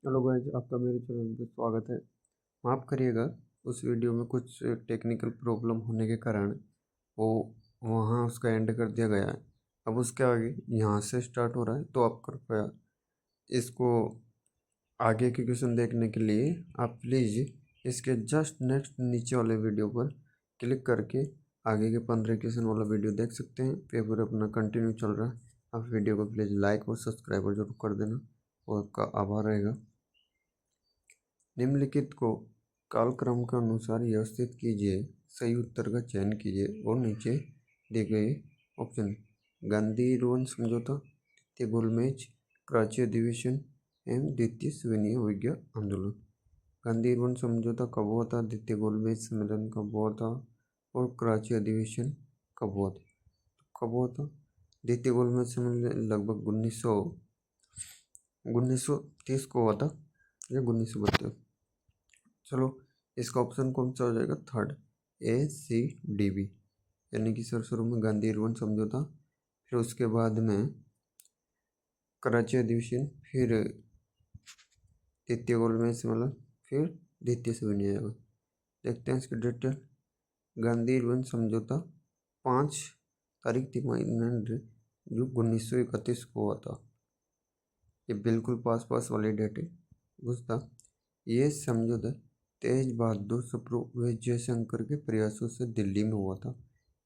Hello guys, आपका मेरे channel पे स्वागत है। माफ़ करिएगा, उस वीडियो में कुछ टेक्निकल प्रॉब्लम होने के कारण वो वहाँ उसका एंड कर दिया गया है। अब उसके आगे यहाँ से स्टार्ट हो रहा है, तो आप कृपया इसको आगे के क्वेश्चन देखने के लिए आप प्लीज़ इसके जस्ट नेक्स्ट नीचे वाले वीडियो पर क्लिक करके आगे के 15 क्वेश्चन वाला वीडियो देख सकते हैं। पेपर अपना कंटिन्यू चल रहा है। आप वीडियो को प्लीज़ लाइक और सब्सक्राइब जरूर कर देना और आपका आभार रहेगा। निम्नलिखित को कालक्रम के अनुसार व्यवस्थित कीजिए, सही उत्तर का चयन कीजिए और नीचे दिए गए ऑप्शन गांधी रोहन समझौता, द्वितीय गोलमेज, कराची अधिवेशन एवं द्वितीय सविनय विज्ञान आंदोलन। गांधी रोहन समझौता कब हुआ था, द्वितीय गोलमेज सम्मेलन कब हुआ था और कराची अधिवेशन कब हुआ था? कब हुआ था? द्वितीय गोलमेज सम्मेलन लगभग 1930 को हुआ था या 1932। चलो, इसका ऑप्शन कौन सा हो जाएगा? थर्ड, ACDB, यानी कि सर शुरू में गांधी इरविन समझौता, फिर उसके बाद में कराची अधिवेशन, फिर द्वितीय गोलमेज सम्मेलन, फिर द्वितीय सविनय आयोग। देखते हैं इसकी डिटेल। गांधी इरविन समझौता 5 तारीख तिमाही जो 1931 को हुआ था। ये बिल्कुल पास वाली डेट है। दूसरा, ये समझौता तेज बहादुर सप्रू व जयशंकर के प्रयासों से दिल्ली में हुआ था,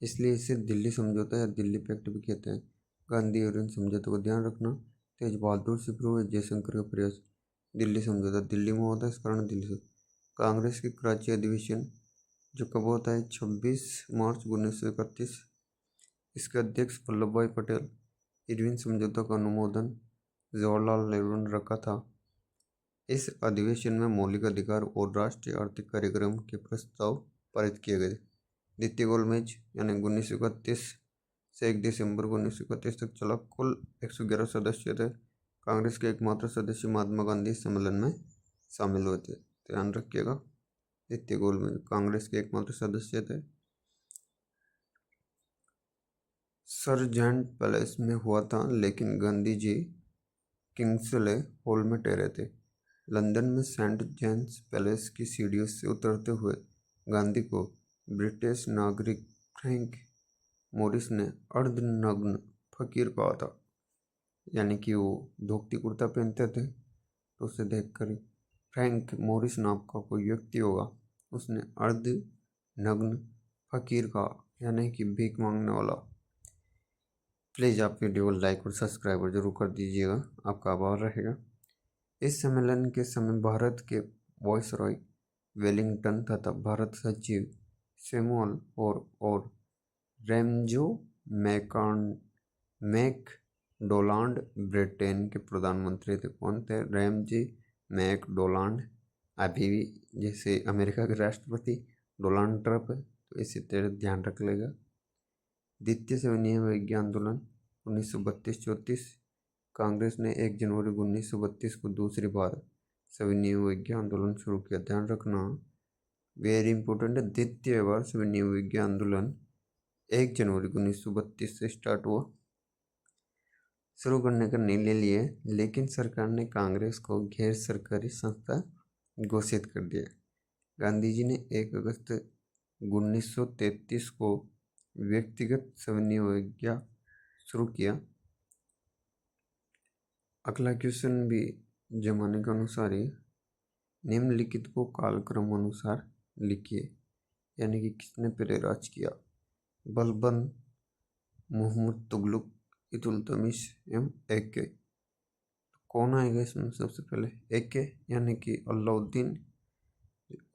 इसलिए इसे दिल्ली समझौता या दिल्ली पैक्ट भी कहते हैं। गांधी और इन समझौते को ध्यान रखना। तेज बहादुर सप्रू व जयशंकर का प्रयास, दिल्ली समझौता दिल्ली में हुआ था, इस कारण दिल्ली से। कांग्रेस की कराची अधिवेशन जो कब होता है? 26 मार्च 1931। इसके अध्यक्ष वल्लभ भाई पटेल। इरविन समझौता का अनुमोदन जवाहरलाल नेहरू ने रखा था। इस अधिवेशन में मौलिक अधिकार और राष्ट्रीय आर्थिक कार्यक्रम के प्रस्ताव पारित किए गए। द्वितीय गोलमेज यानी 1931 से 1 दिसंबर 1931 तक चला। कुल 111 सदस्य थे। कांग्रेस के एकमात्र सदस्य महात्मा गांधी सम्मेलन में शामिल हुए थे। ध्यान रखिएगा, द्वितीय गोलमेज कांग्रेस के एकमात्र सदस्य थे। सरजेंट पैलेस में हुआ था, लेकिन गांधी जी किंग्सले हॉल में ठहरे थे। लंदन में सेंट जेम्स पैलेस की सीढ़ियों से उतरते हुए गांधी को ब्रिटिश नागरिक फ्रैंक मॉरिस ने अर्धनग्न फकीर कहा था, यानी कि वो धोती कुर्ता पहनते थे, तो उसे देखकर फ्रैंक मॉरिस नाम का कोई व्यक्ति होगा, उसने अर्धनग्न फकीर कहा, यानी कि भीख मांगने वाला। प्लीज़ आप वीडियो को लाइक और सब्सक्राइब जरूर कर दीजिएगा, आपका आभार रहेगा। इस सम्मेलन के समय भारत के वायसरॉय वेलिंगटन तथा भारत सचिव सैमुअल और रैमजो मैकडोनाल्ड ब्रिटेन के प्रधानमंत्री थे। कौन थे? Ramsay MacDonald. अभी भी जैसे अमेरिका के राष्ट्रपति डोनाल्ड ट्रंप है, तो इसी तरह ध्यान रख लेगा। द्वितीय सविनय विज्ञान आंदोलन 1932-34। कांग्रेस ने 1 जनवरी 1932 को दूसरी बार सविनय विज्ञान आंदोलन शुरू किया। ध्यान रखना, वेरी इंपॉर्टेंट है। द्वितीय बार सविनय विज्ञान आंदोलन 1 जनवरी 1932 से स्टार्ट हुआ। शुरू करने का निर्णय लिए, लेकिन सरकार ने कांग्रेस को गैर सरकारी संस्था घोषित कर दिया। गांधी जी ने 1 अगस्त 1933 को व्यक्तिगत सविनय विज्ञान शुरू किया। अगला क्वेश्चन भी जमाने के अनुसार ही, निम्नलिखित को कालक्रम अनुसार लिखिए, यानी कि किसने पहले राज किया? बलबन, मोहम्मद तुगलक, इल्तुतमिश एवं AK। कौन आएगा इसमें सबसे पहले? AK यानी कि अलाउद्दीन।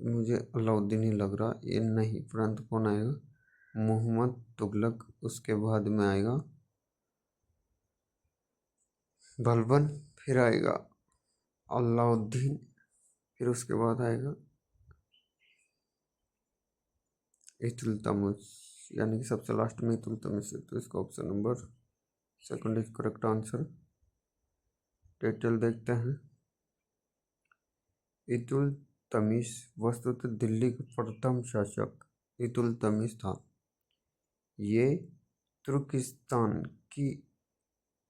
मुझे अलाउद्दीन ही लग रहा, ये नहीं, परंतु कौन आएगा? मोहम्मद तुगलक। उसके बाद में आएगा बलबन, फिर आएगा अलाउद्दीन, फिर उसके बाद आएगा इल्तुतमिश, यानी कि सबसे लास्ट में इल्तुतमिश है। तो इसका option number second is correct answer. Title देखते हैं। इल्तुतमिश वस्तुतः दिल्ली का प्रथम शासक इल्तुतमिश था। ये तुर्किस्तान की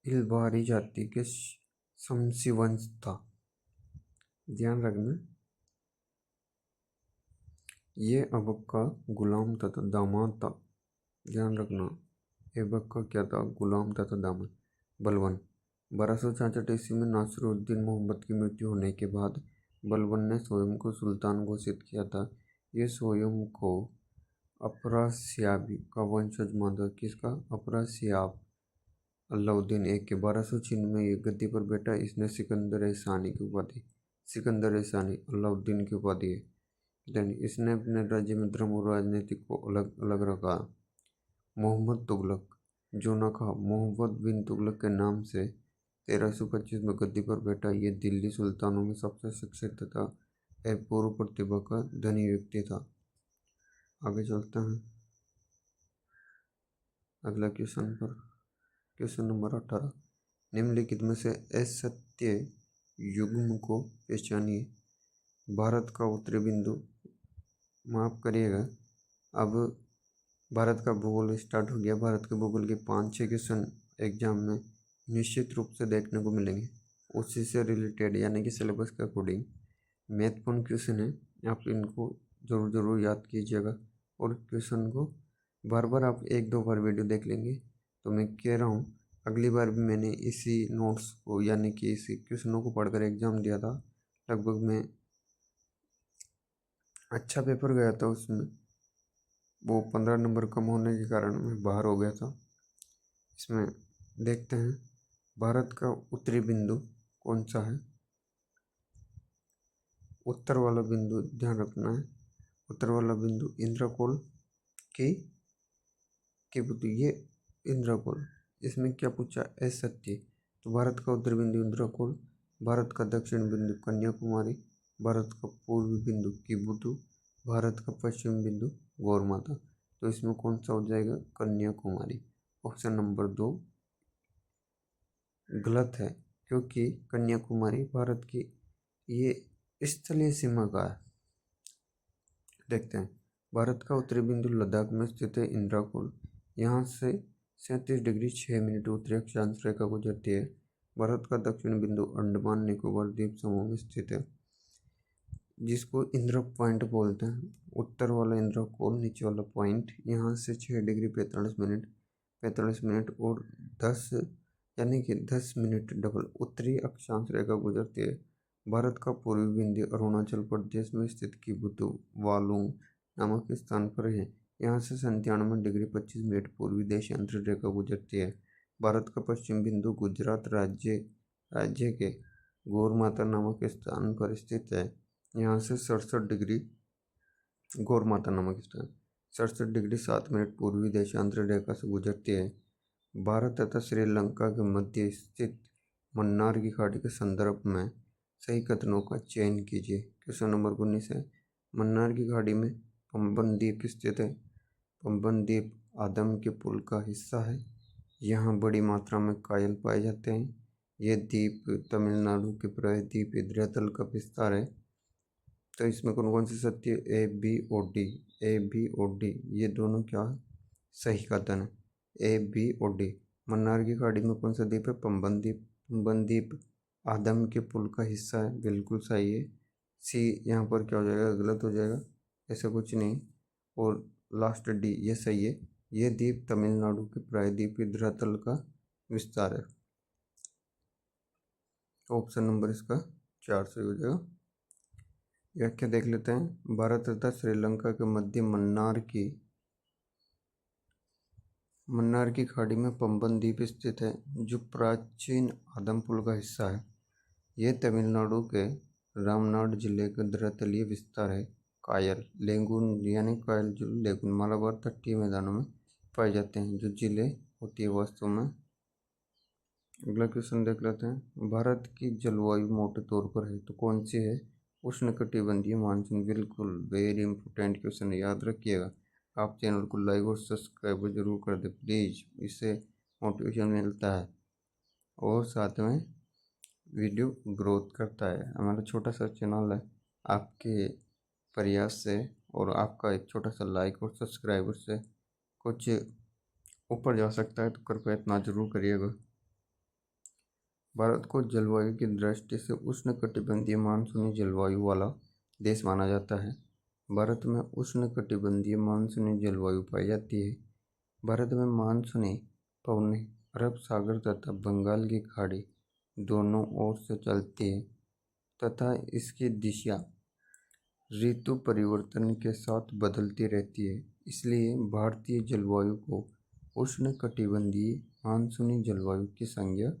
इल्बारी जाति के शमसी वंश था। ध्यान रखना, ये ऐबक का गुलाम तथा दामाद था। ध्यान रखना, ऐबक का क्या था? गुलाम तथा दामाद। बलबन। 1266 ईस्वी में नासिरुद्दीन मोहम्मद की मृत्यु होने के बाद बलबन ने स्वयं को सुल्तान घोषित किया था। ये स्वयं को अफरासियाब का वंशज मानता। किसका? अफरासियाब। अलाउद्दीन एक के 1296 में ये गद्दी पर बैठा। इसने सिकंदर सानी की उपाधि, सिकंदर सानी अलाउद्दीन की उपाधि है। देन इसने अपने राज्य में धर्म और राजनीति को अलग अलग रखा। मोहम्मद तुगलक। जोनाखा मोहम्मद बिन तुगलक के नाम से 1325 में गद्दी पर बैठा। ये दिल्ली सुल्तानों में सबसे शिक्षित तथा अपूर्व प्रतिभा का धनी व्यक्ति था। आगे चलते हैं अगला क्वेश्चन पर। क्वेश्चन नंबर 18, निम्नलिखित में से असत्य युग्म को पहचानिए। भारत का उत्तरी बिंदु, माफ करिएगा, अब भारत का भूगोल स्टार्ट हो गया। भारत के भूगोल के 5-6 क्वेश्चन एग्जाम में निश्चित रूप से देखने को मिलेंगे, उसी से रिलेटेड यानी कि सिलेबस के अकॉर्डिंग महत्वपूर्ण क्वेश्चन है। आप इनको ज़रूर याद कीजिएगा और क्वेश्चन को बार बार आप 1-2 बार वीडियो देख लेंगे तो मैं कह रहा हूँ अगली बार भी मैंने इसी नोट्स को यानी कि इसी क्वेश्चनों को पढ़कर एग्ज़ाम दिया था। लगभग मैं अच्छा पेपर गया था, उसमें वो 15 नंबर कम होने के कारण मैं बाहर हो गया था। इसमें देखते हैं भारत का उत्तरी बिंदु कौन सा है। उत्तर वाला बिंदु ध्यान रखना है, उत्तर वाला बिंदु इंद्रकोल की बुद्धि, ये इंद्रकोल। इसमें क्या पूछा? असत्य। तो भारत का उत्तरी बिंदु इंद्रकोल, भारत का दक्षिण बिंदु कन्याकुमारी, भारत का पूर्वी बिंदु किबुतु, भारत का पश्चिम बिंदु गौर माता। तो इसमें कौन सा हो जाएगा? कन्याकुमारी। ऑप्शन नंबर 2 गलत है, क्योंकि कन्याकुमारी भारत की ये स्थलीय सीमा का है। देखते हैं, भारत का उत्तरी बिंदु लद्दाख में स्थित है इंद्रकोल। यहाँ से 37 डिग्री 6 मिनट उत्तरी अक्षांश रेखा गुजरती है। भारत का दक्षिण बिंदु अंडमान निकोबार द्वीप समूह में स्थित है, जिसको इंद्र पॉइंट बोलते हैं। उत्तर वाला इंद्रकोल, नीचे वाला पॉइंट, यहाँ से 6 डिग्री 45 मिनट और 10 यानी कि 10 मिनट डबल उत्तरी अक्षांश रेखा गुजरती है। भारत का पूर्वी बिंदु अरुणाचल प्रदेश में स्थित किबुतु वालुंग नामक स्थान पर है। यहाँ से 97 डिग्री 25 मिनट पूर्वी देशांतर रेखा गुजरती है। भारत का पश्चिम बिंदु गुजरात राज्य के गौर माता नामक स्थान पर स्थित है। यहाँ से 67 डिग्री गौर माता नामक स्थान 67 डिग्री 7 मिनट पूर्वी देशांतर रेखा से गुजरती है। भारत तथा श्रीलंका के मध्य स्थित मन्नार की खाड़ी के संदर्भ में सही कथनों का चयन कीजिए। क्वेश्चन नंबर 19 है, मन्नार की खाड़ी में पंबन द्वीप स्थित है। पंबन द्वीप आदम के पुल का हिस्सा है। यहाँ बड़ी मात्रा में कायल पाए जाते हैं। ये द्वीप तमिलनाडु के प्रायद्वीप धरातल का विस्तार है। तो इसमें कौन कौन से सत्य? ए बी और डी ये दोनों क्या है? सही कथन है। ए बी और डी। मन्नार की खाड़ी में कौन सा द्वीप है? पंबन द्वीप। पंबन द्वीप आदम के पुल का हिस्सा है, बिल्कुल सही है। सी यहाँ पर क्या हो जाएगा? गलत हो जाएगा, ऐसा कुछ नहीं। और लास्ट डी ये सही है। ये द्वीप तमिलनाडु के प्रायद्वीपीय धरातल का विस्तार है। ऑप्शन नंबर इसका 4 सही हो जाएगा। व्याख्या देख लेते हैं। भारत तथा श्रीलंका के मध्य मन्नार की खाड़ी में पंबन द्वीप स्थित है, जो प्राचीन आदम पुल का हिस्सा है। यह तमिलनाडु के रामनाड जिले का धरातलीय विस्तार है। कायल लेगून यानी कायल जो लेगून मालाबार तटीय मैदानों में पाए जाते हैं, जो जिले होती है वास्तव में। अगला क्वेश्चन देख लेते हैं। भारत की जलवायु मोटे तौर पर है तो कौन सी है? उष्णकटिबंधीय मानसून। बिल्कुल वेरी इंपॉर्टेंट क्वेश्चन, याद रखिएगा। आप चैनल को लाइक और सब्सक्राइब जरूर कर दे प्लीज़, इससे मोटिवेशन मिलता है और साथ में वीडियो ग्रोथ करता है। हमारा छोटा सा चैनल है, आपके प्रयास से और आपका एक छोटा सा लाइक और सब्सक्राइबर से कुछ ऊपर जा सकता है, तो कृपया इतना जरूर करिएगा। भारत को जलवायु की दृष्टि से उष्णकटिबंधीय मानसूनी जलवायु वाला देश माना जाता है। भारत में उष्णकटिबंधीय मानसूनी जलवायु पाई जाती है। भारत में मानसूनी पवनें अरब सागर तथा बंगाल की खाड़ी दोनों ओर से चलती है तथा इसकी दिशा ऋतु परिवर्तन के साथ बदलती रहती है। इसलिए भारतीय जलवायु को उष्णकटिबंधीय मानसूनी जलवायु की संज्ञा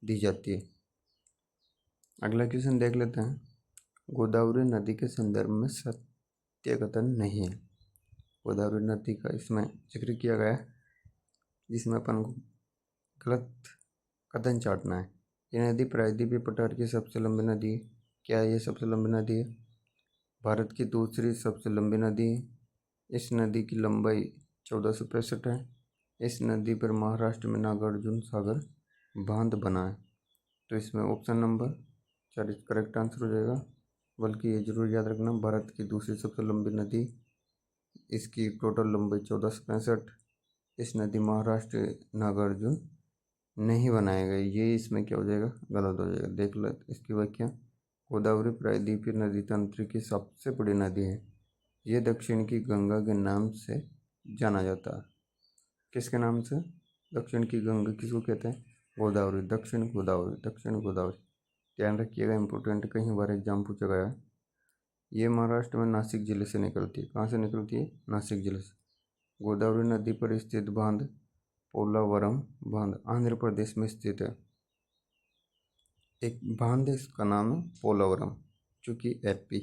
दी जाती है। अगला क्वेश्चन देख लेते हैं। गोदावरी नदी के संदर्भ में सत्य कथन नहीं है। गोदावरी नदी का इसमें जिक्र किया गया है जिसमें अपन को गलत कथन चाटना है। ये नदी प्रायद्वीपीय पठार की सबसे लंबी नदी है। क्या ये सबसे लंबी नदी है? भारत की दूसरी सबसे लंबी नदी है। इस नदी की लंबाई 1465 है। इस नदी पर महाराष्ट्र में नागार्जुन सागर बांध बना है। तो इसमें ऑप्शन नंबर 4 करेक्ट आंसर हो जाएगा। बल्कि ये जरूर याद रखना, भारत की दूसरी सबसे लंबी नदी, इसकी टोटल लंबाई 1465। इस नदी महाराष्ट्र नागार्जुन नहीं बनाया गया। ये इसमें क्या हो जाएगा? गलत हो जाएगा। देख लो इसकी व्याख्या। गोदावरी प्रायद्वीपीय नदी तंत्र की सबसे बड़ी नदी है। ये दक्षिण की गंगा के नाम से जाना जाता है। किसके नाम से? दक्षिण की गंगा किसको कहते हैं? गोदावरी। दक्षिण गोदावरी, दक्षिण गोदावरी। ध्यान रखिएगा, इंपॉर्टेंट, कई बार एग्जाम पूछा गया है। ये महाराष्ट्र में नासिक जिले से निकलती है। कहाँ से निकलती है? नासिक जिले से। गोदावरी नदी पर स्थित बांध पोलावरम बांध आंध्र प्रदेश में स्थित है। एक बांध इसका नाम है पोलावरम, जो कि एपी।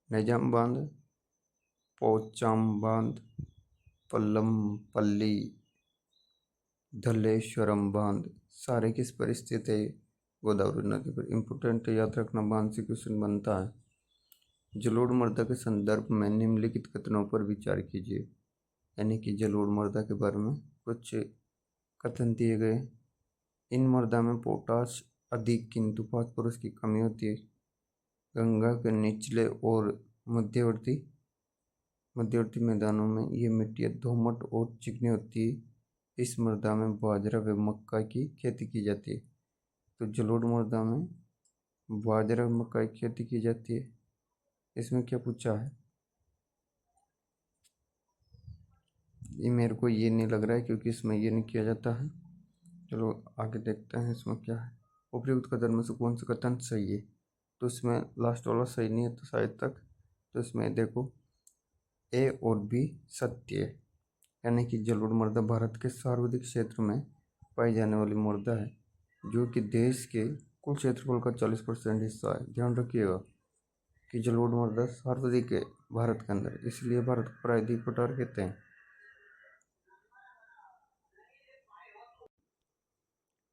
निजाम बांध, पोचाम बांध, पल्लमपल्ली, धलेश्वरम बांध सारे किस पर स्थित है? गोदावरी नदी पर। इंपोर्टेंट याद रखना, बांध से क्वेश्चन बनता है। जलोढ़ मृदा के संदर्भ में निम्नलिखित कथनों पर विचार कीजिए। यानी कि जलोढ़ मृदा के बारे में कुछ कथन दिए गए। इन मृदा में पोटाश अधिक किंतु फास्फोरस की कमी होती है। गंगा के निचले और मध्यवर्ती मैदानों में ये मिट्टी दोमट और चिकनी होती है। इस मृदा में बाजरा व मक्का की खेती की जाती है। तो जलोढ़ मृदा में बाजरा व मक्का की खेती की जाती है। इसमें क्या पूछा है? ये मेरे को ये नहीं लग रहा है, क्योंकि इसमें ये नहीं किया जाता है। चलो आगे देखते हैं इसमें क्या है। उपयुक्त कथन में से कौन सा कथन सही है? तो इसमें लास्ट वाला सही नहीं है, तो शायद तक। तो इसमें देखो, ए और बी सत्य है। यानी कि जलोढ़ मृदा भारत के सार्वधिक क्षेत्र में पाई जाने वाली मृदा है, जो कि देश के कुल क्षेत्रफल का 40% हिस्सा है। ध्यान रखिएगा कि जलोढ़ मृदा सर्वाधिक है भारत के अंदर, इसलिए भारत को प्रायद्वीपीय पठार कहते हैं।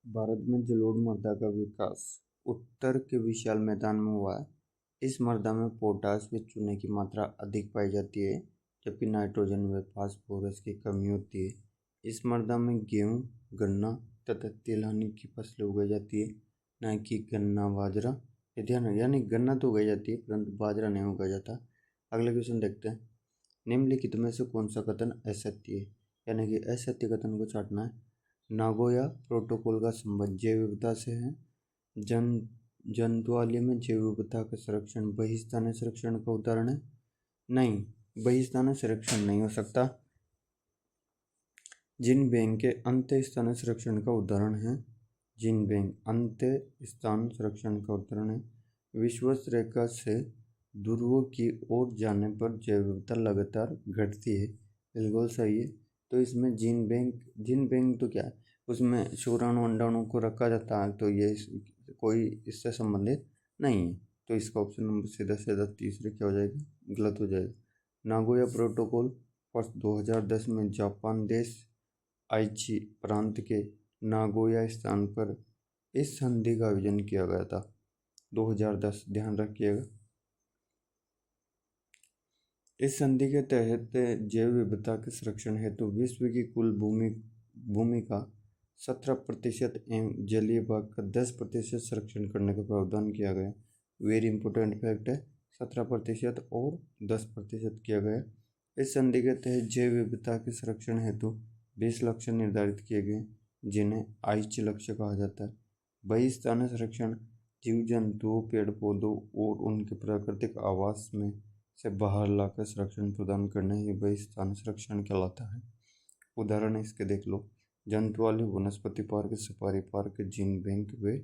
भारत में जलोढ़ मृदा का विकास उत्तर के विशाल मैदान में हुआ है। इस मृदा में पोटाश व चूने की मात्रा अधिक पाई जाती है, जबकि नाइट्रोजन व फास्फोरस की कमी होती है। इस मृदा में गेहूँ, गन्ना तथा तिलहनी की फसलें उगाई जाती है, न कि गन्ना बाजरा। ध्यान, यानी गन्ना तो उगाई जाती है परंतु बाजरा नहीं उगाया जाता। अगला क्वेश्चन देखते हैं। निम्नलिखित में से कौन सा कथन असत्य है? यानी कि असत्य कथन को छांटना है। नागोया प्रोटोकॉल का संबंध जैव विविधता से है। जंतुआलय में जैव विविधता का संरक्षण बहिस्तानी संरक्षण का उदाहरण है। नहीं, बहिस्तानी संरक्षण नहीं हो सकता। जिनबेंग के अंत्य स्थान संरक्षण का उदाहरण है। जिनबेंग अंत्य स्थान संरक्षण का उदाहरण है। विषुवत रेखा से ध्रुवों की ओर जाने पर जैव विविधता लगातार घटती है। बिल्कुल सही है। तो इसमें जिनबेंग तो क्या है, उसमें शुक्राणु अंडाणु को रखा जाता है, तो ये कोई इससे संबंधित नहीं है। तो इसका ऑप्शन नंबर सीधा सीधा तीसरे क्या हो जाएगा? गलत हो जाएगा। नागोया प्रोटोकॉल वर्ष 2010 में जापान देश आइची प्रांत के नागोया स्थान पर इस संधि का आयोजन किया गया था। 2010, ध्यान रखिएगा। इस संधि के तहत जैव विविधता के संरक्षण हेतु विश्व की कुल भूमि का 17% एवं जलीय भाग का 10% संरक्षण करने का प्रावधान किया गया। वेरी इंपॉर्टेंट फैक्ट है, 17% और 10% किया गया। इस संधि के तहत जैव विविधता के संरक्षण हेतु 20 लक्ष्य निर्धारित किए गए, जिन्हें आइच लक्ष्य कहा जाता है। बहिस्थानीय संरक्षण जीव जंतुओं, पेड़ पौधों और उनके प्राकृतिक आवास में से बाहर लाकर संरक्षण प्रदान करना ही बहिस्थानीय संरक्षण कहलाता है। उदाहरण इसके देख लो, जंतुआलय, वनस्पति park, safari park, gene bank व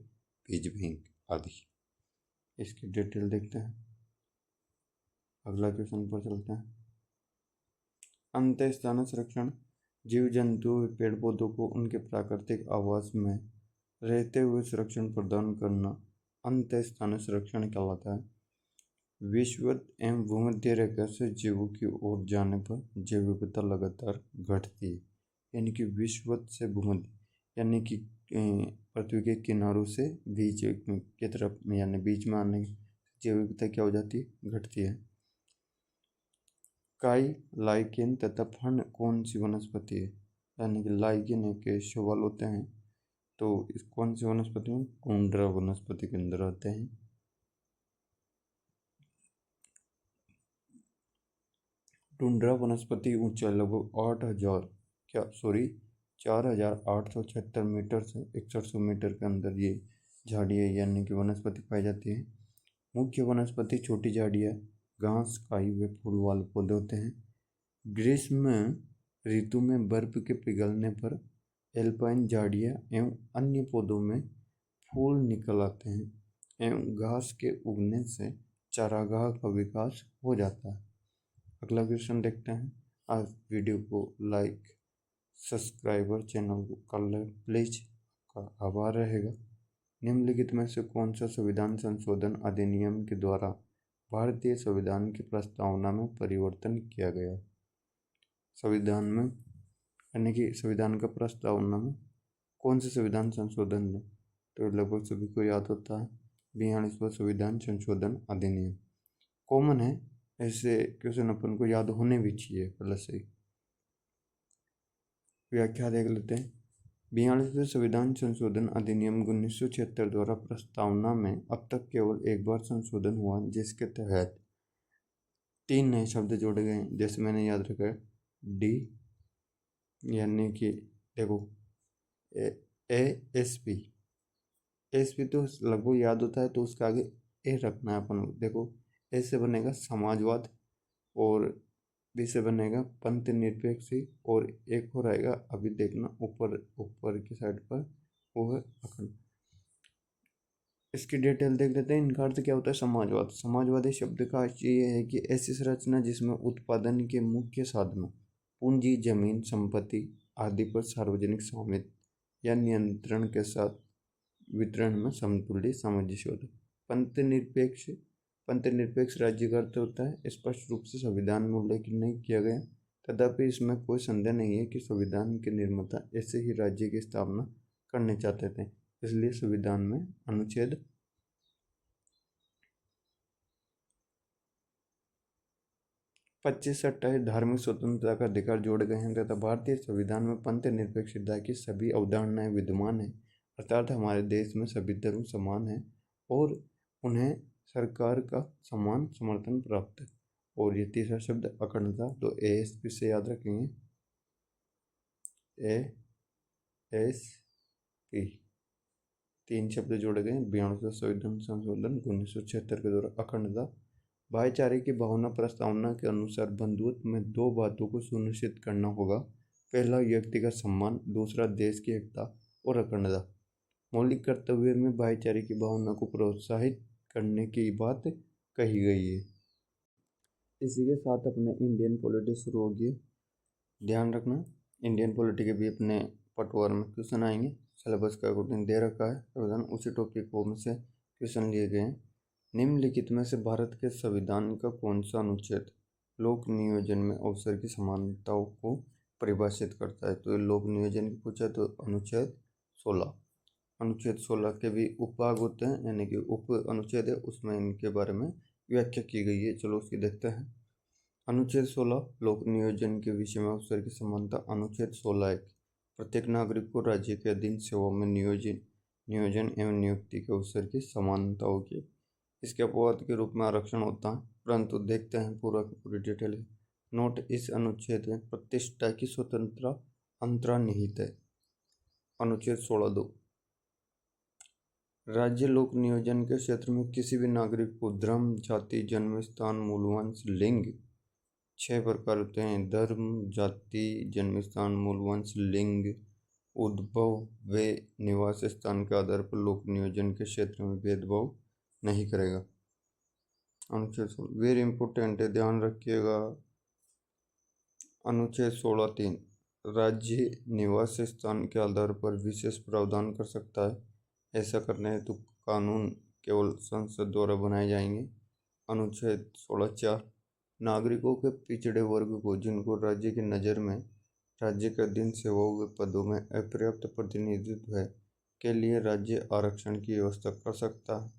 बीज बैंक आदि। इसकी डिटेल देखते हैं। अगला क्वेश्चन पर चलते हैं। अंतःस्थानीय संरक्षण जीव जंतुओं, पेड़ पौधों को उनके प्राकृतिक आवास में रहते हुए संरक्षण प्रदान करना अंतःस्थानीय संरक्षण कहलाता है। विषुवत एवं भूमध्य रेखा से जीवों की ओर जाने पर जैव विविधता लगातार घटती है। यानी कि विषुवत से भूमध्य यानी कि पृथ्वी के किनारों से बीच की तरफ यानी बीच में आने जैव विविधता क्या हो जाती है, घटती है। काई, लाइकेन तथा फर्न कौन सी वनस्पति है? यानी कि लाइकेन के सवाल होते हैं तो इस कौन सी वनस्पति में? टुंड्रा वनस्पति के अंदर आते हैं। टुंड्रा वनस्पति ऊंचाई लगभग 4,876 मीटर से 6100 मीटर के अंदर ये झाड़ियाँ यानी कि वनस्पति पाई जाती है। मुख्य वनस्पति छोटी झाड़ियाँ, घास, काई व फूल वाले पौधे होते हैं। ग्रीष्म ऋतु में बर्फ के पिघलने पर एल्पाइन झाड़ियाँ एवं अन्य पौधों में फूल निकल आते हैं एवं घास के उगने से चारागाह का विकास हो जाता है। अगला क्वेश्चन देखते हैं। आज वीडियो को लाइक, सब्सक्राइबर चैनल को कर ले प्लीज, का आभार रहेगा। निम्नलिखित में से कौन सा संविधान संशोधन अधिनियम के द्वारा भारतीय संविधान की प्रस्तावना में परिवर्तन किया गया? संविधान में यानी कि संविधान का प्रस्तावना में कौन से संविधान संशोधन है? तो लगभग सभी को याद होता है 42वां संविधान संशोधन अधिनियम। कॉमन है, ऐसे क्वेश्चन अपन को याद होने भी चाहिए पहले से ही। व्याख्या देख लेते हैं। 42वें संविधान संशोधन अधिनियम 1976 द्वारा प्रस्तावना में अब तक केवल एक बार संशोधन हुआ, जिसके तहत 3 नए शब्द जोड़े गए। जैसे मैंने याद रखा डी यानी कि देखो ASP तो लगभग याद होता है, तो उसके आगे ए रखना है अपन। देखो ए से बनेगा समाजवाद और बी से बनेगा पंथ निरपेक्ष, और एक और आएगा, अभी देखना ऊपर की साइड पर, वो है अखंड। इसकी डिटेल देख लेते हैं। इनका अर्थ क्या होता है? समाजवाद। समाजवादी शब्द का अर्थ ये है कि ऐसी संरचना जिसमें उत्पादन के मुख्य साधनों, पूंजी, जमीन, संपत्ति आदि पर सार्वजनिक स्वामित्व या नियंत्रण के साथ वितरण में समतुल्य सामंजस्य होता है। पंथ निरपेक्ष राज्य का अर्थ होता है, स्पष्ट रूप से संविधान में उल्लेख नहीं किया गया, तथापि इसमें कोई संदेह नहीं है कि संविधान के निर्माता ऐसे ही राज्य की स्थापना करने चाहते थे। इसलिए संविधान में अनुच्छेद 25 से 28 धार्मिक स्वतंत्रता का अधिकार जोड़े गए हैं तथा भारतीय संविधान में पंथ निरपेक्षता की सभी अवधारणाएं विद्यमान हैं। अर्थात हमारे देश में सभी धर्म समान हैं और उन्हें सरकार का समान समर्थन प्राप्त है। और ये तीसरा शब्द अखंडता, तो ASP से याद रखेंगे, ASP 3 शब्द जोड़े गए। 42वां संविधान संशोधन 1976 के द्वारा अखंडता, भाईचारे की भावना। प्रस्तावना के अनुसार बंधुत्व में 2 बातों को सुनिश्चित करना होगा। पहला, व्यक्ति का सम्मान, दूसरा, देश की एकता और अखंडता। मौलिक कर्तव्य में भाईचारे की भावना को प्रोत्साहित करने की बात कही गई है। इसी के साथ अपने इंडियन पॉलिटी शुरू होगी। ध्यान रखना, इंडियन पॉलिटी के भी अपने पटवार में क्वेश्चन आएंगे। सिलेबस का अकॉर्डिंग दे रखा है संविधान, उसी टॉपिक में से क्वेश्चन लिए गए हैं। निम्नलिखित में से भारत के संविधान का कौन सा अनुच्छेद लोक नियोजन में अवसर की समानताओं को परिभाषित करता है? तो ये लोक नियोजन की पूछा तो अनुच्छेद 16। अनुच्छेद 16 के भी उपभाग होते हैं, यानी कि उप अनुच्छेद है, उसमें इनके बारे में व्याख्या की गई है। चलो उसकी देखते हैं। अनुच्छेद 16 लोक नियोजन के विषय में अवसर की समानता। अनुच्छेद 16(1) प्रत्येक नागरिक को राज्य के अधीन सेवाओं में नियोजन एवं नियुक्ति के अवसर की समानता होगी। इसके अपवाद के रूप में आरक्षण होता है, परंतु देखते हैं पूरा की पूरी डिटेल है। नोट, इस अनुच्छेद में प्रतिष्ठा की स्वतंत्रता अंतर्निहित है। अनुच्छेद 16(2) राज्य लोक नियोजन के क्षेत्र में किसी भी नागरिक को धर्म, जाति, जन्म स्थान, मूलवंश, लिंग 6 प्रकार होते हैं। धर्म, जाति, जन्म स्थान, मूलवंश, लिंग, उद्भव व निवास स्थान के आधार पर लोक नियोजन के क्षेत्र में भेदभाव नहीं करेगा। अनुच्छेद 16 वेरी इंपोर्टेंट है, ध्यान रखिएगा। अनुच्छेद 16(3) राज्य निवास स्थान के आधार पर विशेष प्रावधान कर सकता है। ऐसा करने हेतु कानून केवल संसद द्वारा बनाए जाएंगे। अनुच्छेद 16(4) नागरिकों के पिछड़े वर्ग को जिनको राज्य की नज़र में राज्य के अधीन सेवाओं के पदों में अपर्याप्त प्रतिनिधित्व है के लिए राज्य आरक्षण की व्यवस्था कर सकता है।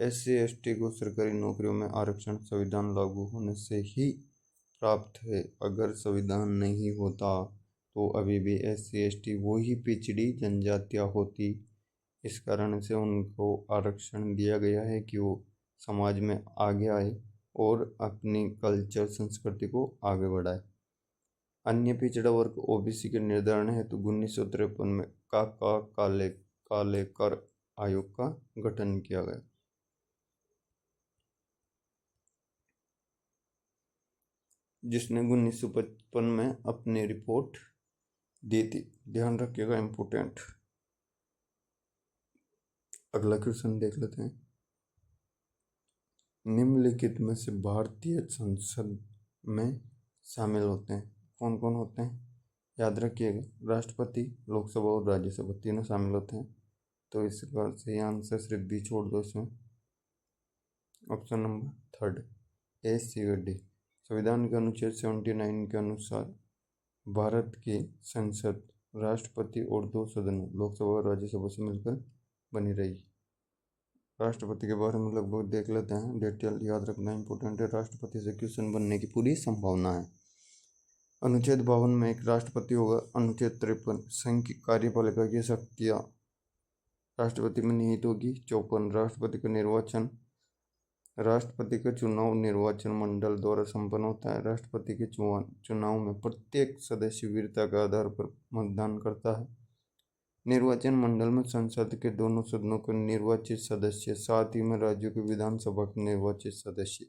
SC/ST को सरकारी नौकरियों में आरक्षण संविधान लागू होने से ही प्राप्त है। अगर संविधान नहीं होता तो अभी भी SC/ST वही पिछड़ी जनजातियाँ होती। इस कारण से उनको आरक्षण दिया गया है कि वो समाज में आगे आए और अपनी कल्चर संस्कृति को आगे बढ़ाए। अन्य पिछड़ा वर्ग OBC के निर्धारण हेतु 1953 में कालेकर आयोग का गठन किया गया। जिसने 1955 में अपनी रिपोर्ट दी थी। ध्यान रखिएगा, इम्पोर्टेंट। अगला क्वेश्चन देख लेते हैं। निम्नलिखित में से भारतीय संसद में शामिल होते हैं। कौन कौन होते हैं? याद रखिएगा, राष्ट्रपति, लोकसभा और राज्यसभा तीनों शामिल होते हैं। तो इसका सही आंसर सिर्फ बी छोड़ दो इसमें। ऑप्शन नंबर 3 A, C और D। संविधान के अनुच्छेद 79 के अनुसार भारत की संसद राष्ट्रपति और 2 सदनों लोकसभा और राज्यसभा से मिलकर बनी रही। राष्ट्रपति के बारे में लगभग देख लेते हैं। डिटेल याद रखना इंपॉर्टेंट है। राष्ट्रपति से क्वेश्चन बनने की पूरी संभावना है। अनुच्छेद 52 में एक राष्ट्रपति होगा। अनुच्छेद 53 संघ की कार्यपालिका की शक्तियाँ राष्ट्रपति में निहित होगी। 54 राष्ट्रपति का चुनाव निर्वाचन मंडल द्वारा संपन्न होता है। राष्ट्रपति के चुनाव में प्रत्येक सदस्य वीरता के आधार पर मतदान करता है। निर्वाचन मंडल में संसद के दोनों सदनों के निर्वाचित सदस्य, साथ ही में राज्यों की विधानसभा के निर्वाचित सदस्य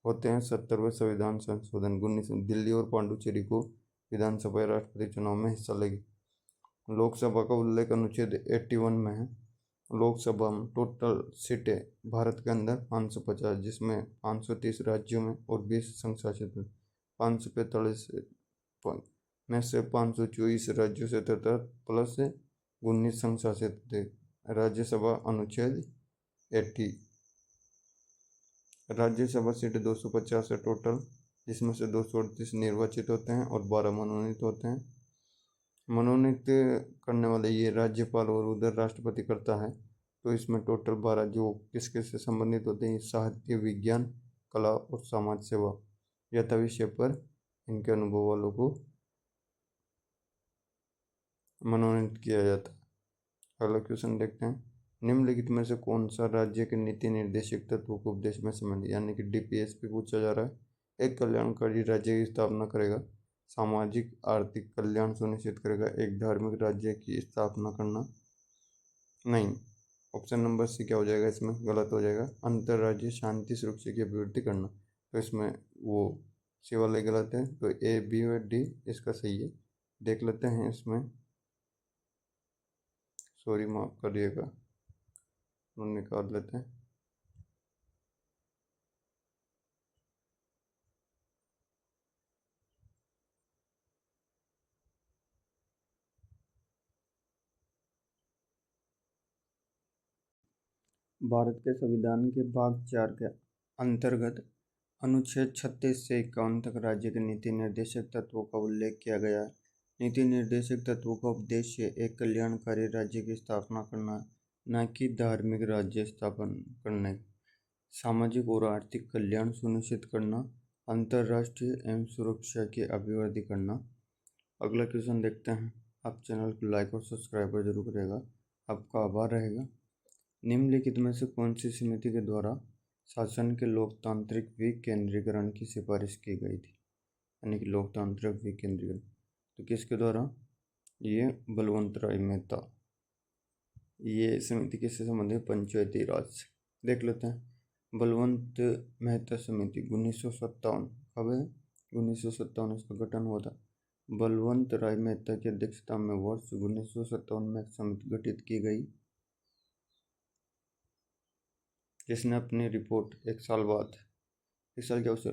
होते हैं। 70वें संविधान संशोधन 19 दिल्ली और पांडुचेरी को विधानसभा या राष्ट्रपति चुनाव में हिस्सा लेगी। लोकसभा का उल्लेख अनुच्छेद 81 में है। लोकसभा में टोटल सीटें भारत के अंदर 550, जिसमें 530 राज्यों में और 20 संघ शासित 545 में से 524 राज्यों से तथा प्लस 19 संघ शासित थे। राज्यसभा अनुच्छेद 80 राज्यसभा सीटें 250 है टोटल, जिसमें से 238 निर्वाचित होते हैं और 12 मनोनीत होते हैं। मनोनीत करने वाले ये राज्यपाल और उधर राष्ट्रपति करता है। तो इसमें टोटल 12 जो किसके से संबंधित होते हैं, साहित्य, विज्ञान, कला और समाज सेवा यथा विषय पर इनके अनुभव वालों को मनोनीत किया जाता है। अगला क्वेश्चन देखते हैं। निम्नलिखित में से कौन सा राज्य के नीति निर्देशक तत्वों को उपदेश में संबंधित यानी कि DPSP पूछा जा रहा है। एक कल्याणकारी राज्य की स्थापना करेगा, सामाजिक आर्थिक कल्याण सुनिश्चित करेगा। एक धार्मिक राज्य की स्थापना करना नहीं। ऑप्शन नंबर C क्या हो जाएगा? इसमें गलत हो जाएगा। अंतर्राज्यीय शांति सुरक्षा की अभिवृद्धि करना, तो इसमें वो C वाला गलत है। तो A, B और D इसका सही है। देख लेते हैं इसमें, सॉरी माफ करिएगा, निकाल लेते हैं। भारत के संविधान के भाग 4 के अंतर्गत अनुच्छेद 36 से 51 तक राज्य के नीति निर्देशक तत्वों का उल्लेख किया गया है। नीति निर्देशक तत्वों का उद्देश्य एक कल्याणकारी राज्य की स्थापना करना, न कि धार्मिक राज्य स्थापन करने, सामाजिक और आर्थिक कल्याण सुनिश्चित करना, अंतर्राष्ट्रीय एवं सुरक्षा की अभिवृद्धि करना। अगला क्वेश्चन देखते हैं। आप चैनल को लाइक और सब्सक्राइब जरूर करेगा, आपका आभार रहेगा। निम्नलिखित में से कौन सी समिति के द्वारा शासन के लोकतांत्रिक विकेंद्रीकरण की सिफारिश की गई थी, यानी कि लोकतांत्रिक विकेंद्रीकरण? तो किसके द्वारा? ये बलवंत राय मेहता। ये समिति किससे संबंधित है? पंचायती राज से। देख लेते हैं। बलवंत मेहता समिति 1957, कब है? 1957 इसका गठन हुआ था। बलवंत राय मेहता की अध्यक्षता में वर्ष 1957 में समिति गठित की गई, जिसने अपनी रिपोर्ट एक साल क्या उसे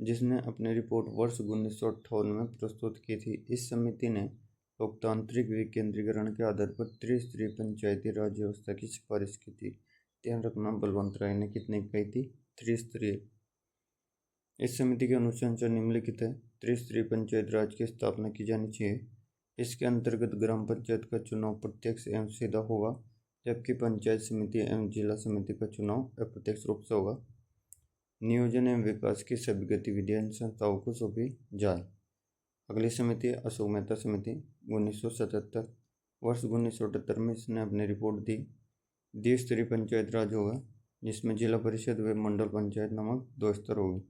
जिसने अपनी रिपोर्ट वर्ष 1958 में प्रस्तुत की थी। इस समिति ने लोकतांत्रिक विकेंद्रीकरण के आधार पर त्रिस्तरीय पंचायती राज व्यवस्था की सिफारिश की थी। ध्यान रखना, बलवंत राय ने कितनी कही थी? त्रिस्तरीय। इस समिति के अनुशंसा निम्नलिखित है। त्रिस्तरीय पंचायत राज की स्थापना की जानी चाहिए। इसके अंतर्गत ग्राम पंचायत का चुनाव प्रत्यक्ष एवं सीधा होगा, जबकि पंचायत समिति एवं जिला समिति का चुनाव अप्रत्यक्ष रूप से होगा। नियोजन एवं विकास की सभी गतिविधियां इन संस्थाओं को सौंपी जाए। अगली समिति है अशोक मेहता समिति 1977। वर्ष 1978 में इसने अपनी रिपोर्ट दी। द्विस्तरीय पंचायत राज होगा, जिसमें जिला परिषद व मंडल पंचायत नामक 2 स्तर होंगे।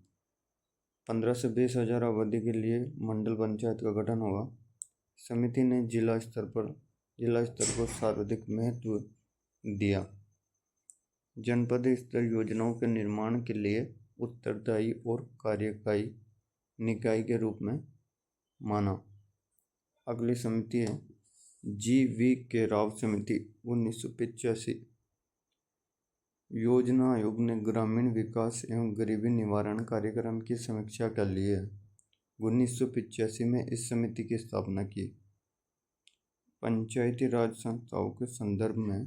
15 से 20 हजार आबादी के लिए मंडल पंचायत का गठन होगा। समिति ने जिला स्तर को सर्वाधिक महत्व दिया। जनपद स्तर योजनाओं के निर्माण के लिए उत्तरदायी और कार्यकारी निकाय के रूप में माना। अगली समिति है GV राव समिति 1985। योजना आयोग ने ग्रामीण विकास एवं गरीबी निवारण कार्यक्रम की समीक्षा के लिए 1985 में इस समिति की स्थापना की। पंचायती राज संस्थाओं के संदर्भ में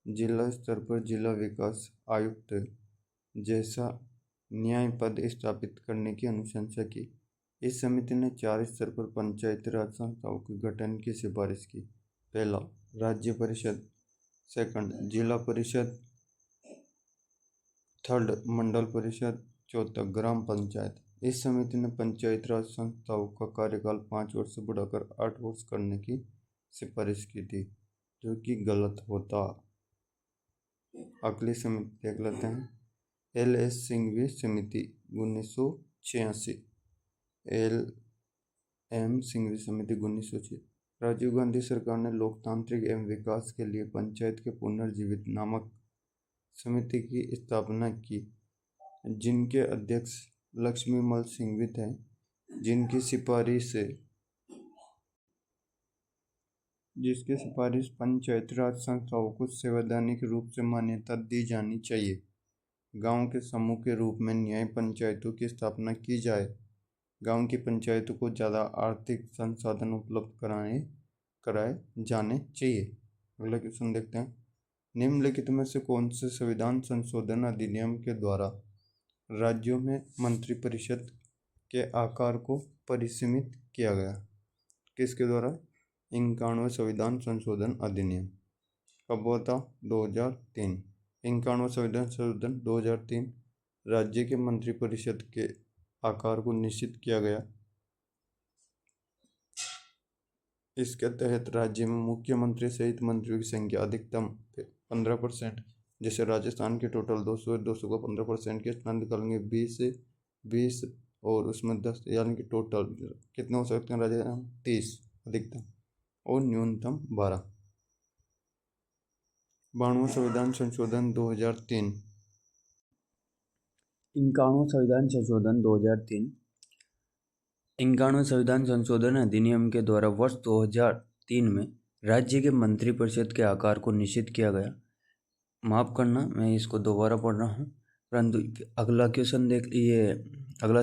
जिला स्तर पर जिला विकास आयुक्त जैसा न्याय पद स्थापित करने की अनुशंसा की। इस समिति ने 4 स्तर पर पंचायती राज संस्थाओं के गठन की सिफारिश की। पहला, राज्य परिषद। सेकंड, जिला परिषद। थर्ड, मंडल परिषद। चौथा, ग्राम पंचायत। इस समिति ने पंचायत राज संस्थाओं का कार्यकाल 5 वर्ष से बढ़ाकर 8 वर्ष करने की सिफारिश की थी, जो कि गलत होता। अगली समिति देख लेते हैं। LS सिंघवी समिति 1986। LM सिंघवी समिति 1906। राजीव गांधी सरकार ने लोकतांत्रिक एवं विकास के लिए पंचायत के पुनर्जीवित नामक समिति की स्थापना की, जिनके अध्यक्ष लक्ष्मीमल सिंघवी थे, जिसकी सिफारिश पंचायत राज संस्थाओं को संवैधानिक रूप से मान्यता दी जानी चाहिए। गांव के समूह के रूप में न्याय पंचायतों की स्थापना की जाए। गांव की पंचायतों को ज़्यादा आर्थिक संसाधन उपलब्ध कराए जाने चाहिए। अगला क्वेश्चन देखते हैं। निम्नलिखित में से कौन से संविधान संशोधन अधिनियम के द्वारा राज्यों में मंत्रिपरिषद के आकार को परिसीमित किया गया? किसके द्वारा? 91वां संविधान संशोधन अधिनियम। कब हुआ था? 2003। 91वां संविधान संशोधन 2003 राज्य के मंत्रिपरिषद के आकार को निश्चित किया गया। इसके तहत राज्य में मुख्यमंत्री सहित मंत्रियों की संख्या अधिकतम 15%, जैसे राजस्थान के टोटल 200 को 15% के स्थान निकालेंगे 20 और उसमें 10, यानी कि टोटल कितने हो सकते हैं? राजस्थान 30 अधिकतम और न्यूनतम 12। 92वां संविधान संशोधन 2003। 91वां संविधान संशोधन 2003। 91वां संविधान संशोधन अधिनियम के द्वारा वर्ष 2003 में राज्य के मंत्रिपरिषद के आकार को निश्चित किया गया। माफ़ करना, मैं इसको दोबारा पढ़ रहा हूँ, परंतु अगला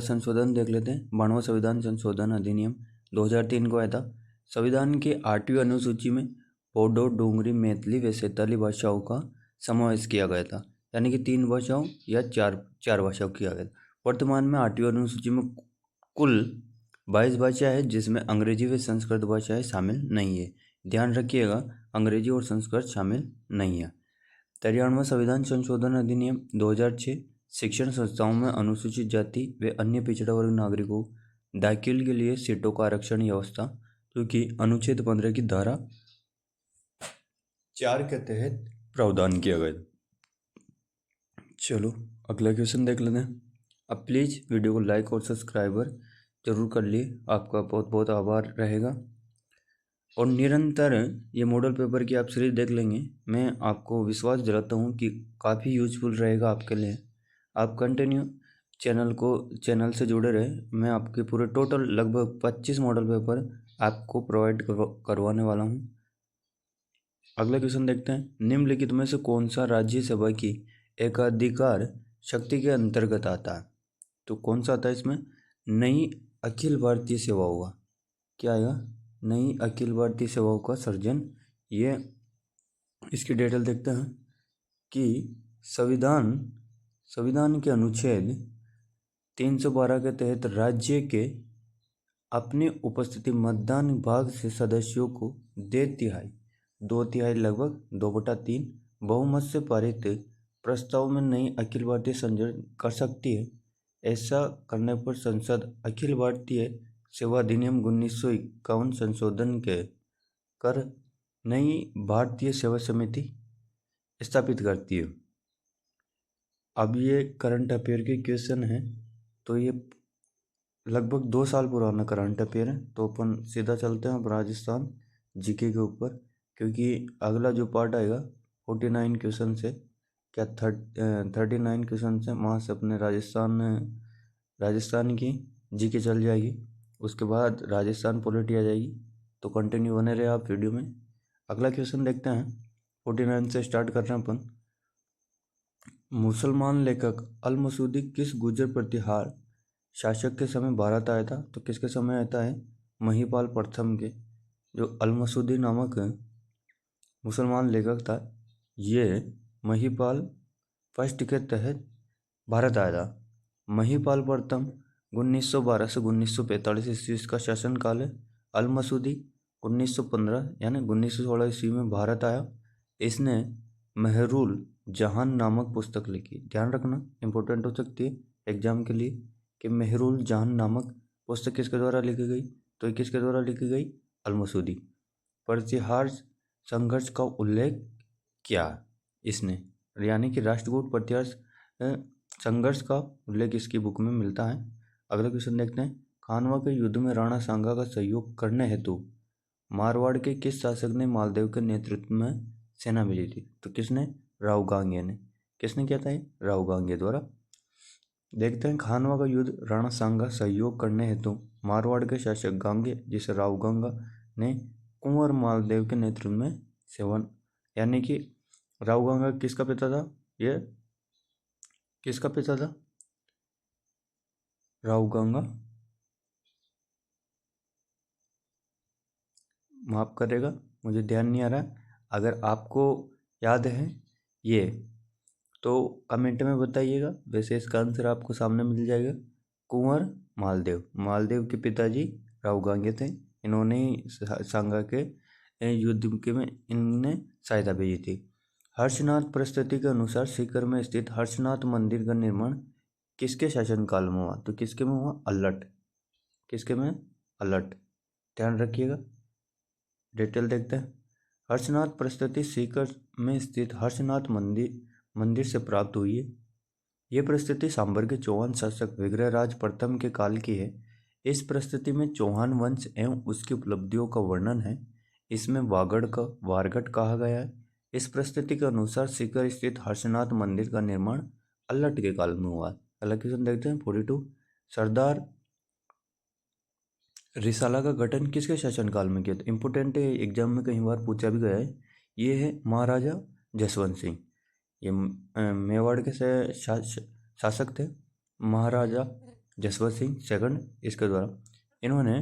संशोधन देख लेते हैं। 92वां संविधान संशोधन अधिनियम 2003 को आया था। संविधान के 8वीं अनुसूची में बोडो, डोगरी, मैथिली व सैंताली भाषाओं का समावेश किया गया था, यानी कि 3 भाषाओं या चार भाषाओं किया गया था। वर्तमान में 8वीं अनुसूची में कुल 22 भाषा है, जिसमें अंग्रेजी व संस्कृत भाषाएं शामिल नहीं है। ध्यान रखिएगा, अंग्रेजी और संस्कृत शामिल नहीं है। 93वां संविधान संशोधन अधिनियम 2006 शिक्षण संस्थाओं में अनुसूचित जाति व अन्य पिछड़ा वर्ग नागरिकों दाखिल के लिए सीटों का आरक्षण व्यवस्था, जो कि अनुच्छेद 15 की धारा 4 के तहत प्रावधान किया गया। चलो अगला क्वेश्चन देख लेते हैं। अब प्लीज़ वीडियो को लाइक और सब्सक्राइबर जरूर कर लिए, आपका बहुत बहुत आभार रहेगा। और निरंतर ये मॉडल पेपर की आप सीरीज देख लेंगे। मैं आपको विश्वास दिलाता हूँ कि काफ़ी यूजफुल रहेगा आपके लिए। आप कंटिन्यू चैनल से जुड़े रहे। मैं आपके पूरे टोटल लगभग 25 मॉडल पेपर आपको प्रोवाइड करवाने वाला हूँ। अगला क्वेश्चन देखते हैं। निम्नलिखित में से कौन सा राज्यसभा की एकाधिकार शक्ति के अंतर्गत आता है? तो कौन सा आता है इसमें? नई अखिल भारतीय सेवाओं का क्या आएगा? नई अखिल भारतीय सेवाओं का सर्जन। ये इसकी डिटेल देखते हैं कि संविधान के अनुच्छेद 312 के तहत राज्य के अपनी उपस्थिति मतदान भाग से सदस्यों को 2/3 लगभग 2/3 बहुमत से पारित प्रस्ताव में नई अखिल भारतीय संसद कर सकती है। ऐसा करने पर संसद अखिल भारतीय सेवा अधिनियम 1951 संशोधन के कर नई भारतीय सेवा समिति स्थापित करती है। अब ये करंट अफेयर के क्वेश्चन है, तो ये लगभग 2 साल पुराना करंट अफेयर है। तो अपन सीधा चलते हैं अब राजस्थान जीके के ऊपर, क्योंकि अगला जो पार्ट आएगा 49 क्वेश्चन से क्या 39 क्वेश्चन से वहाँ से अपने राजस्थान की जीके चल जाएगी। उसके बाद राजस्थान पॉलिटी आ जाएगी। तो कंटिन्यू बने रहे आप वीडियो में। अगला क्वेश्चन देखते हैं। 49 से स्टार्ट कर रहे हैं अपन। मुसलमान लेखक अल मसूदी किस गुर्जर प्रतिहार शासक के समय भारत आया था? तो किसके समय आता है? महिपाल प्रथम के। जो अल मसूदी नामक मुसलमान लेखक था, ये महिपाल फर्स्ट के तहत भारत आया था। महिपाल प्रथम 1912 से 1945 ईस्वी इसका शासनकाल है। अल मसूदी 1915 यानी 1916 ईस्वी में भारत आया। इसने मेहरुल जहान नामक पुस्तक लिखी। ध्यान रखना, इंपॉर्टेंट हो सकती है एग्जाम के लिए कि मेहरुल जहान नामक पुस्तक किसके द्वारा लिखी गई? तो ये किसके द्वारा लिखी गई? अल मसूदी। प्रतिहार संघर्ष का उल्लेख किया इसने, यानी कि राष्ट्रकूट प्रतिहार संघर्ष का उल्लेख इसकी बुक में मिलता है। अगला क्वेश्चन देखते हैं। खानवा के युद्ध में राणा सांगा का सहयोग करने हेतु मारवाड़ के किस शासक ने मालदेव के नेतृत्व में सेना भेजी थी? तो किसने? राव गांगे ने। किसने किया था? राव गांगे द्वारा। देखते हैं। खानवा का युद्ध राणा सांगा सहयोग करने हेतु मारवाड़ के शासक गांगे, जिसे राव गांगा ने कुंवर मालदेव के नेतृत्व में सेवन, यानी कि राव गांगा किसका पिता था? ये किसका पिता था? राव गांगा, माफ करेगा मुझे ध्यान नहीं आ रहा। अगर आपको याद है ये तो कमेंट में बताइएगा। वैसे इसका आंसर आपको सामने मिल जाएगा। कुंवर मालदेव के पिताजी राव गांगे थे। इन्होंने सांगा के युद्ध के में इनने सहायता भेजी थी। हर्षनाथ परिस्थिति के अनुसार सीकर में स्थित हर्षनाथ मंदिर का निर्माण किसके शासनकाल में हुआ? तो किसके में हुआ? अल्लट। किसके में? अल्लट। ध्यान रखिएगा। डिटेल देखते हैं। हर्षनाथ परिस्थिति सीकर में स्थित हर्षनाथ मंदिर से प्राप्त हुई है। यह परिस्थिति सांबर के चौहान शासक विग्रहराज प्रथम के काल की है। इस परिस्थिति में चौहान वंश एवं उसकी उपलब्धियों का वर्णन है। इसमें वारगढ़ कहा गया है। इस परिस्थिति के अनुसार सीकर स्थित हर्षनाथ मंदिर का निर्माण अल्लट के काल में हुआ। अगला क्वेश्चन देखते हैं। 42। सरदार रिसाला का गठन किसके शासनकाल में किया था? इंपोर्टेंट है, एग्जाम में कई बार पूछा भी गया है। ये है महाराजा जसवंत सिंह। ये मेवाड़ के शासक थे महाराजा जसवंत सिंह सेकंड। इसके द्वारा इन्होंने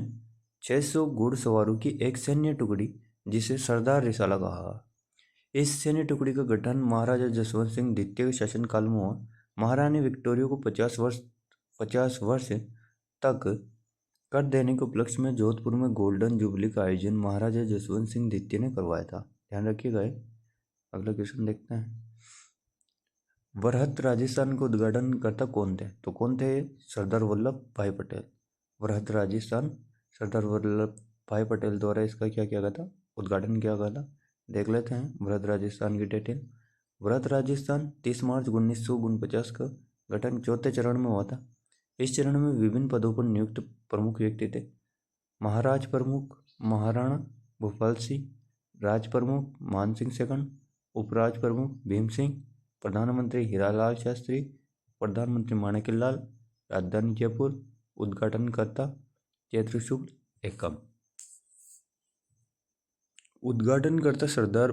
600 घुड़सवारों की एक सैन्य टुकड़ी, जिसे सरदार रिसाला कहा, इस सैन्य टुकड़ी का गठन महाराजा जसवंत सिंह द्वितीय के शासनकाल में हुआ। महारानी विक्टोरिया को 50 वर्ष तक कर देने के उपलक्ष्य में जोधपुर में गोल्डन जुबली का आयोजन महाराजा जसवंत सिंह द्वितीय ने करवाया था। ध्यान रखिएगा। अगला क्वेश्चन देखते हैं। वरहत राजस्थान का उद्घाटन करता कौन थे? तो कौन थे? सरदार वल्लभ भाई पटेल। वरहत राजस्थान सरदार वल्लभ भाई पटेल द्वारा इसका क्या किया गया था? उद्घाटन किया गया था। देख लेते हैं वरहत राजस्थान की डिटेल। वरहत राजस्थान 30 मार्च 1949 का गठन चौथे चरण में हुआ था। इस चरण में विभिन्न पदों पर नियुक्त प्रमुख व्यक्ति थे। महाराज प्रमुख, महाराणा, भोपाल सिंह, राज प्रमुख मान सिंह सेकंड, उपराज प्रमुख भीम सिंह, प्रधानमंत्री हीरालाल शास्त्री, प्रधानमंत्री माणिक्यलाल, राजधानी जयपुर, उद्घाटनकर्ता चैत्र शुक्ल एकम। उद्घाटनकर्ता सरदार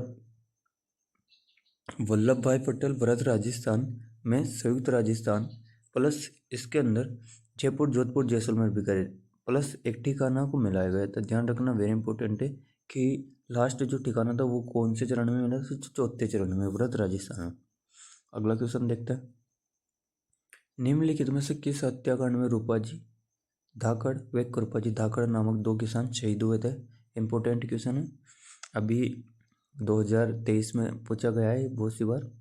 वल्लभ भाई पटेल, भारत राजस्थान में संयुक्त राजस्थान प्लस इसके अंदर जयपुर, जोधपुर, जैसलमेर भी करे प्लस एक ठिकाना को मिलाया गया था। ध्यान रखना, वेरी इंपॉर्टेंट है कि लास्ट जो ठिकाना था वो कौन से चरण में मिला, तो चौथे चरण में भारत राजस्थान में। अगला क्वेश्चन देखते हैं, निम्नलिखित में से किस हत्याकांड में रूपाजी धाकड़ व कृपाजी धाकड़ नामक दो किसान शहीद हुए थे? इंपॉर्टेंट क्वेश्चन है, अभी 2023 में पूछा गया है बहुत सी बार।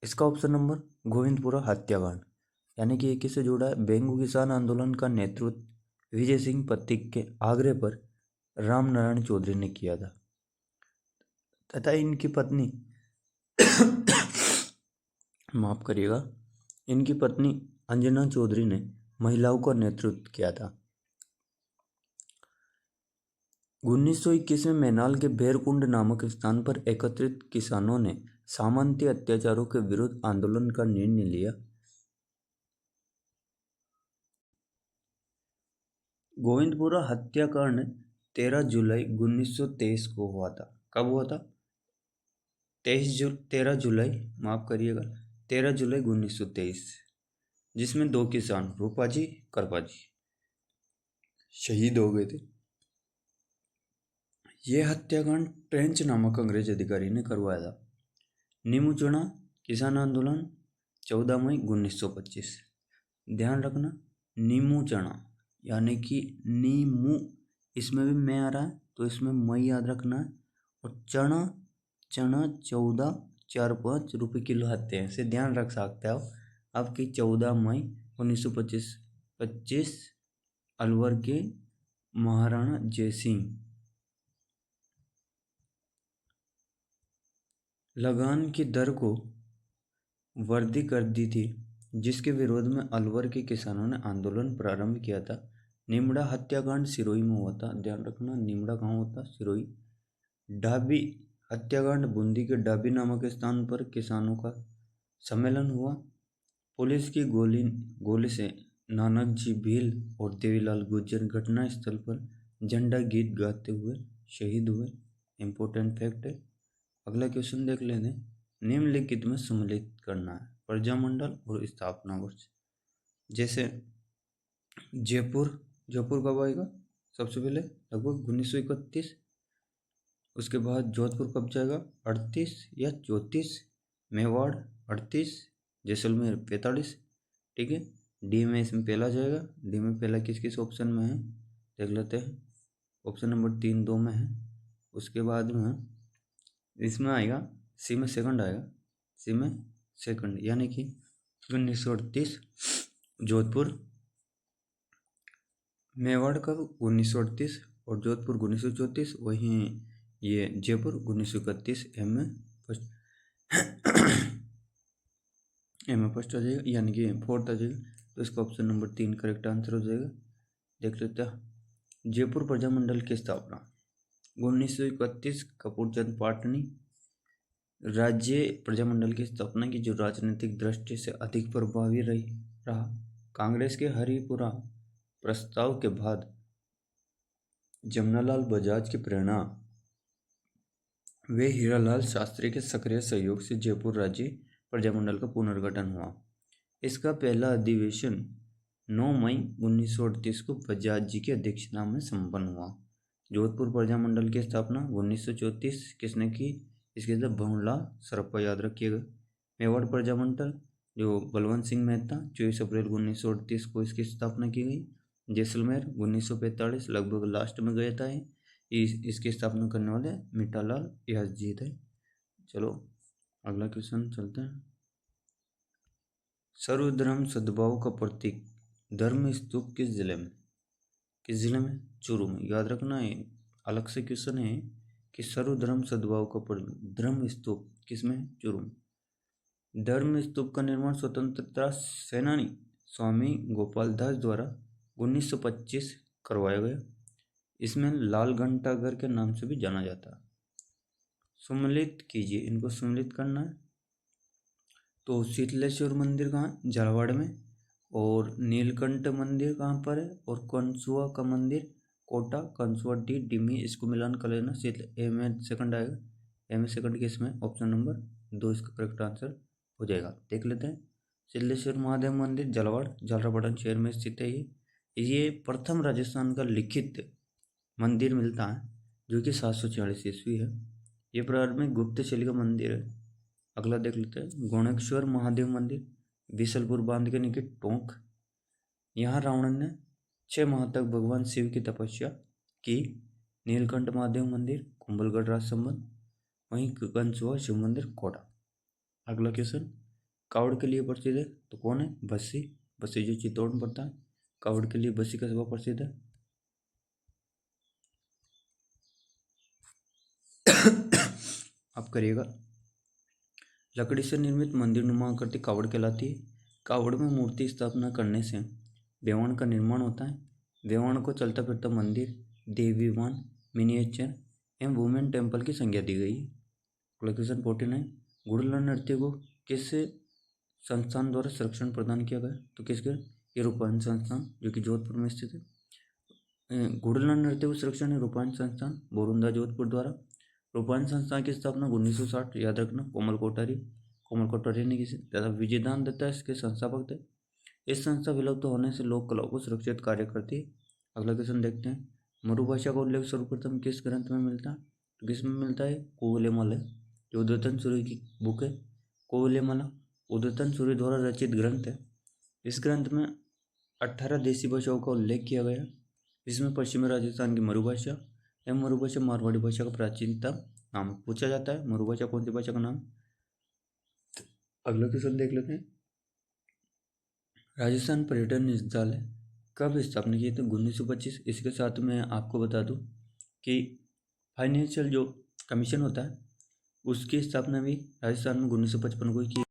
इसका ऑप्शन नंबर गोविंदपुरा हत्याकांड, यानी कि एक किससे जुड़ा है? बेंगू किसान आंदोलन का नेतृत्व विजय सिंह पथिक के आग्रह पर रामनारायण चौधरी ने किया था तथा इनकी पत्नी माफ करिएगा, इनकी पत्नी अंजना चौधरी ने महिलाओं का नेतृत्व किया था। 1921 में मैनाल के भैरकुंड नामक स्थान पर एकत्रित किसानों ने सामंती अत्याचारों के विरुद्ध आंदोलन का निर्णय लिया। गोविंदपुरा हत्याकांड 13 जुलाई 1923 को हुआ था। कब हुआ था? 13 जुलाई, माफ करिएगा, 13 जुलाई 1923, जिसमें दो किसान रूपाजी करपाजी शहीद हो गए थे। यह हत्याकांड ट्रेंच नामक अंग्रेज अधिकारी ने करवाया था। नीमूचना किसान आंदोलन 14 मई 1925। ध्यान रखना, नीमूचना यानी कि नीमू, इसमें भी मैं आ रहा है तो इसमें मई याद रखना है, और चना 14.45 रुपये किलो आते हैं, इसे ध्यान रख सकते हो आपकी। 14 मई 1925 अलवर के महाराणा जयसिंह लगान की दर को वर्दी कर दी थी, जिसके विरोध में अलवर के किसानों ने आंदोलन प्रारंभ किया था। निमड़ा हत्याकांड सिरोही में हुआ था। ध्यान रखना, निमड़ा कहाँ होता? सिरोही। डाबी हत्याकांड बूंदी के डाबी नामक स्थान पर किसानों का सम्मेलन हुआ। पुलिस की गोली से नानक जी भील और देवीलाल गुर्जर घटना स्थल पर झंडा गीत गाते हुए शहीद हुए। इंपॉर्टेंट फैक्ट है। अगला क्वेश्चन देख लेते हैं, निम्नलिखित में सम्मिलित करना है प्रजामंडल और स्थापना वर्ष। जैसे जयपुर कब आएगा? सबसे पहले लगभग 1931। उसके बाद जोधपुर कब जाएगा? 38 या 34। मेवाड़ 38, जैसलमेर 45। ठीक है, डी में इसमें पहला जाएगा। डी में पहला किस किस ऑप्शन में है देख लेते हैं। ऑप्शन नंबर 3 2 में है। उसके बाद में इसमें आएगा, सी में सेकंड आएगा, सी में सेकंड, यानी कि 1938 जोधपुर। मेवाड़ कब? 1938 और जोधपुर 1934। वहीं ये जयपुर 1931। एम में फर्स्ट आ जाएगा, यानी कि फोर्थ आ जाएगा। तो इसका ऑप्शन नंबर 3 करेक्ट आंसर हो जाएगा। देख लेते हैं, जयपुर प्रजामंडल की स्थापना 1931 कपूरचंद पाटनी राज्य प्रजामंडल की स्थापना की, जो राजनीतिक दृष्टि से अधिक प्रभावी रहा। कांग्रेस के हरिपुरा प्रस्ताव के बाद जमनालाल बजाज की प्रेरणा वे हीरालाल शास्त्री के सक्रिय सहयोग से जयपुर राज्य प्रजामंडल का पुनर्गठन हुआ। इसका पहला अधिवेशन 9 मई 1938 को बजाज जी की अध्यक्षता में संपन्न हुआ। जोधपुर प्रजामंडल की स्थापना 1934 किसने की? इसके अंदर भंवरलाल सरप्पा, याद रखिएगा। मेवाड़ प्रजामंडल जो बलवंत सिंह मेहता 24 अप्रैल 1938 को इसकी स्थापना की गई। जैसलमेर 1945 लगभग लास्ट में गया था। इसकी स्थापना करने वाले मिठालाल यासजी थे। चलो अगला क्वेश्चन चलते हैं। सर्वधर्म सद्भाव का प्रतीक धर्म स्तूप किस जिले में? चूरू में। याद रखना है, अलग से क्वेश्चन है कि सर्वधर्म सद्भाव का धर्म स्तूप किसमें? चूरू में। धर्म स्तूप का निर्माण स्वतंत्रता सेनानी स्वामी गोपाल दास द्वारा 1925 करवाया गया। इसमें लाल घंटाघर के नाम से भी जाना जाता है। सम्मिलित कीजिए, इनको सम्मिलित करना है। तो शीतलेश्वर मंदिर कहाँ है? झालावाड़ में। और नीलकंठ मंदिर कहाँ पर है? और कंसुआ का मंदिर कोटा, कंसुआ डिमी, इसको मिलान कर लेना। ए में सेकंड आएगा, ए में सेकंड के इसमें ऑप्शन नंबर 2 इसका करेक्ट आंसर हो जाएगा। देख लेते हैं। शीतलेश्वर महादेव मंदिर झालावाड़, झालरापाटन शहर में स्थित है। ये प्रथम राजस्थान का लिखित मंदिर मिलता है जो कि 746 ईस्वी है। ये प्रारंभिक गुप्त शैली का मंदिर है। अगला देख लेते हैं। गोणेश्वर महादेव मंदिर बीसलपुर बांध के निकट टोंक। यहाँ रावण ने 6 माह तक भगवान शिव की तपस्या की। नीलकंठ महादेव मंदिर कुंभलगढ़ राजसमंद, वहीं कंसुआ शिव मंदिर कोटा। अगला क्वेश्चन, कावड़ के लिए प्रसिद्ध है तो कौन है? बस्सी। बस्सी जो चित्तौड़ में पड़ता है, कावड़ के लिए बस्सी कस्बा प्रसिद्ध है। आप करिएगा। लकड़ी से निर्मित मंदिर नुमा आकृति कावड़ कहलाती है। कावड़ में मूर्ति स्थापना करने से वेवाण का निर्माण होता है। वेवाण को चलता फिरता मंदिर, देवीवान, मिनिएचर एवं वुमेन टेम्पल की संज्ञा दी गई है। क्वेश्चन 49, गुड़ला नृत्य को किस संस्थान द्वारा संरक्षण प्रदान किया गया? तो किसके? ये रूपायन संस्थान जो कि जोधपुर में स्थित है। गुड़ला नृत्य को संरक्षण रूपायन संस्थान बोरुंदा जोधपुर द्वारा। रूपायन संस्थान की स्थापना 1960, याद रखना। कोमल कोठारी ने किसी तथा विजयदान दत्ता इसके संस्थापक थे। इस संस्था विलुप्त होने से लोक कलाओं को सुरक्षित कार्य करती है। अगला क्वेश्चन देखते हैं। मरुभाषा का उल्लेख सर्वप्रथम किस ग्रंथ में मिलता है? तो किसमें मिलता है? कोवलेमाला, जो उद्यतन सूर्य की बुक है। कोवलेमाला उद्यतन सूर्य द्वारा रचित ग्रंथ है। इस ग्रंथ में 18 देसी भाषाओं का उल्लेख किया गया। इसमें पश्चिमी राजस्थान की मरुभाषा एवं मरुभाषा मारवाड़ी भाषा का प्राचीनतम नाम पूछा जाता है। मरुभाषा कौन सी भाषा का नाम? अगला क्वेश्चन देख लेते हैं। राजस्थान पर्यटन निदेशालय कब स्थापना की? तो 1925। इसके साथ मैं आपको बता दूं कि फाइनेंशियल जो कमीशन होता है उसकी स्थापना भी राजस्थान में 1955 को की।